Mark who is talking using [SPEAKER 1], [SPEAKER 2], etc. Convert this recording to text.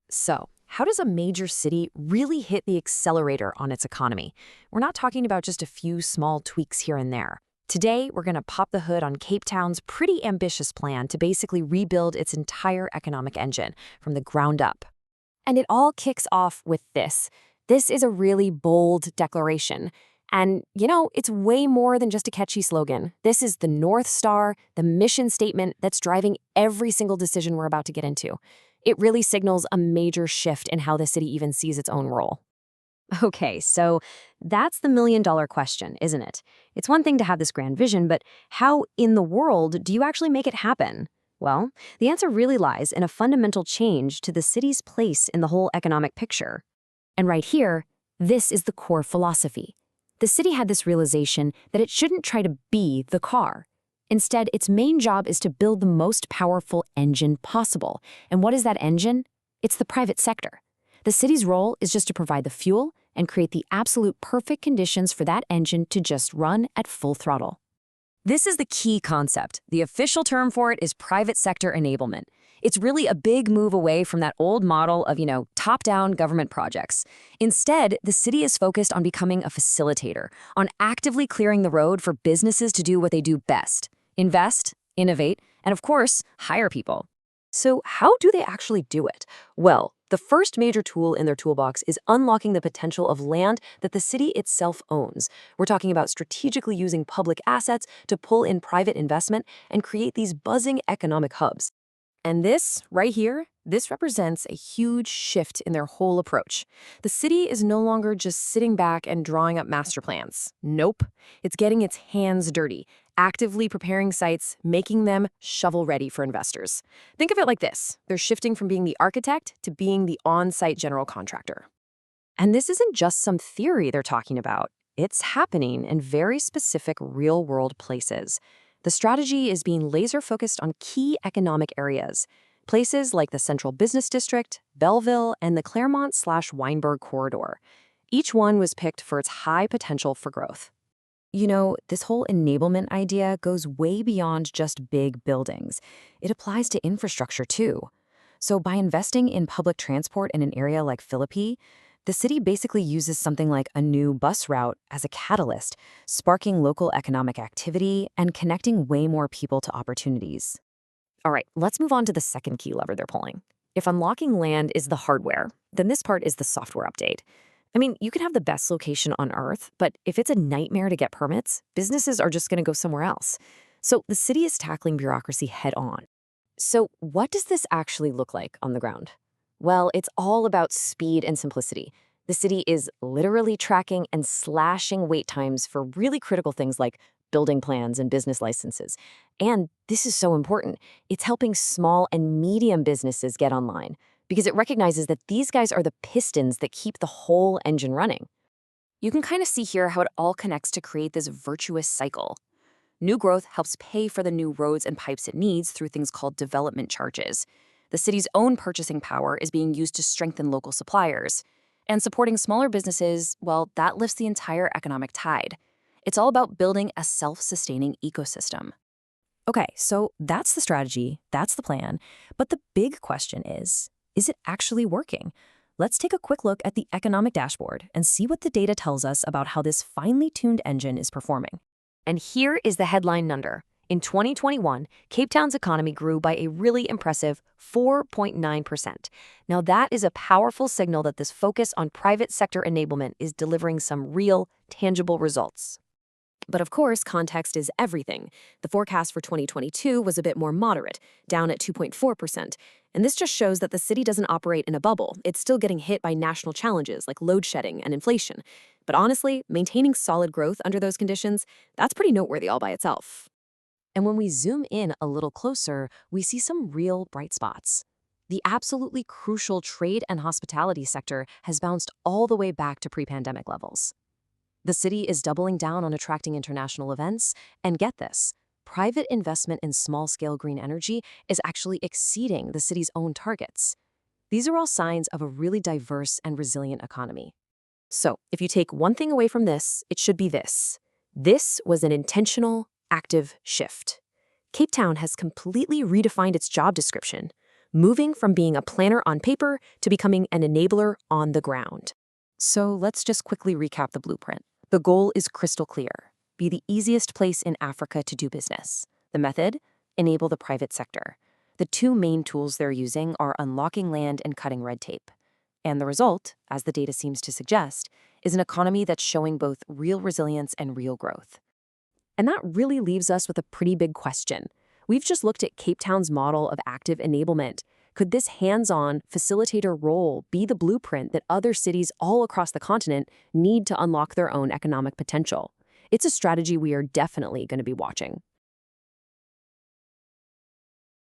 [SPEAKER 1] So, how does a major city really hit the accelerator on its economy? We're not talking about just a few small tweaks here and there. Today, we're going to pop the hood on Cape Town's pretty ambitious plan to basically rebuild its entire economic engine from the ground up. And it all kicks off with this. This is a really bold declaration. And, it's way more than just a catchy slogan. This is the North Star, the mission statement that's driving every single decision we're about to get into. It really signals a major shift in how the city even sees its own role. Okay, so that's the million-dollar question, isn't it? It's one thing to have this grand vision, but how in the world do you actually make it happen? Well, the answer really lies in a fundamental change to the city's place in the whole economic picture. And right here, this is the core philosophy. The city had this realization that it shouldn't try to be the car. Instead, its main job is to build the most powerful engine possible. And what is that engine? It's the private sector. The city's role is just to provide the fuel and create the absolute perfect conditions for that engine to just run at full throttle. This is the key concept. The official term for it is private sector enablement. It's really a big move away from that old model of, top-down government projects. Instead, the city is focused on becoming a facilitator, on actively clearing the road for businesses to do what they do best: invest, innovate, and of course, hire people. So how do they actually do it? Well, the first major tool in their toolbox is unlocking the potential of land that the city itself owns. We're talking about strategically using public assets to pull in private investment and create these buzzing economic hubs. And this, right here, this represents a huge shift in their whole approach. The city is no longer just sitting back and drawing up master plans. Nope. It's getting its hands dirty, actively preparing sites, making them shovel-ready for investors. Think of it like this. They're shifting from being the architect to being the on-site general contractor. And this isn't just some theory they're talking about. It's happening in very specific real-world places. The strategy is being laser-focused on key economic areas, places like the Central Business District, Belleville, and the Claremont/Weinberg corridor. Each one was picked for its high potential for growth. This whole enablement idea goes way beyond just big buildings. It applies to infrastructure too. So by investing in public transport in an area like Philippi, the city basically uses something like a new bus route as a catalyst, sparking local economic activity and connecting way more people to opportunities. All right, let's move on to the second key lever they're pulling. If unlocking land is the hardware, then this part is the software update. I mean, you can have the best location on Earth, but if it's a nightmare to get permits, businesses are just going to go somewhere else. So the city is tackling bureaucracy head on. So what does this actually look like on the ground? Well, it's all about speed and simplicity. The city is literally tracking and slashing wait times for really critical things like building plans and business licenses. And this is so important. It's helping small and medium businesses get online because it recognizes that these guys are the pistons that keep the whole engine running. You can kind of see here how it all connects to create this virtuous cycle. New growth helps pay for the new roads and pipes it needs through things called development charges. The city's own purchasing power is being used to strengthen local suppliers. And supporting smaller businesses, well, that lifts the entire economic tide. It's all about building a self-sustaining ecosystem. Okay, so that's the strategy, that's the plan. But the big question is it actually working? Let's take a quick look at the economic dashboard and see what the data tells us about how this finely tuned engine is performing. And here is the headline number. In 2021, Cape Town's economy grew by a really impressive 4.9%. Now that is a powerful signal that this focus on private sector enablement is delivering some real, tangible results. But of course, context is everything. The forecast for 2022 was a bit more moderate, down at 2.4%. And this just shows that the city doesn't operate in a bubble. It's still getting hit by national challenges like load shedding and inflation. But honestly, maintaining solid growth under those conditions, that's pretty noteworthy all by itself. And when we zoom in a little closer, we see some real bright spots. The absolutely crucial trade and hospitality sector has bounced all the way back to pre-pandemic levels. The city is doubling down on attracting international events, and get this, private investment in small-scale green energy is actually exceeding the city's own targets. These are all signs of a really diverse and resilient economy. So, if you take one thing away from this, it should be this. This was an intentional, active shift. Cape Town has completely redefined its job description. moving from being a planner on paper to becoming an enabler on the ground. So let's just quickly recap the blueprint. The goal is crystal clear. Be the easiest place in Africa to do business. The method? Enable the private sector. The two main tools they're using are unlocking land and cutting red tape. And the result, as the data seems to suggest, is an economy that's showing both real resilience and real growth. And that really leaves us with a pretty big question. We've just looked at Cape Town's model of active enablement. Could this hands-on facilitator role be the blueprint that other cities all across the continent need to unlock their own economic potential? It's a strategy we are definitely going to be watching.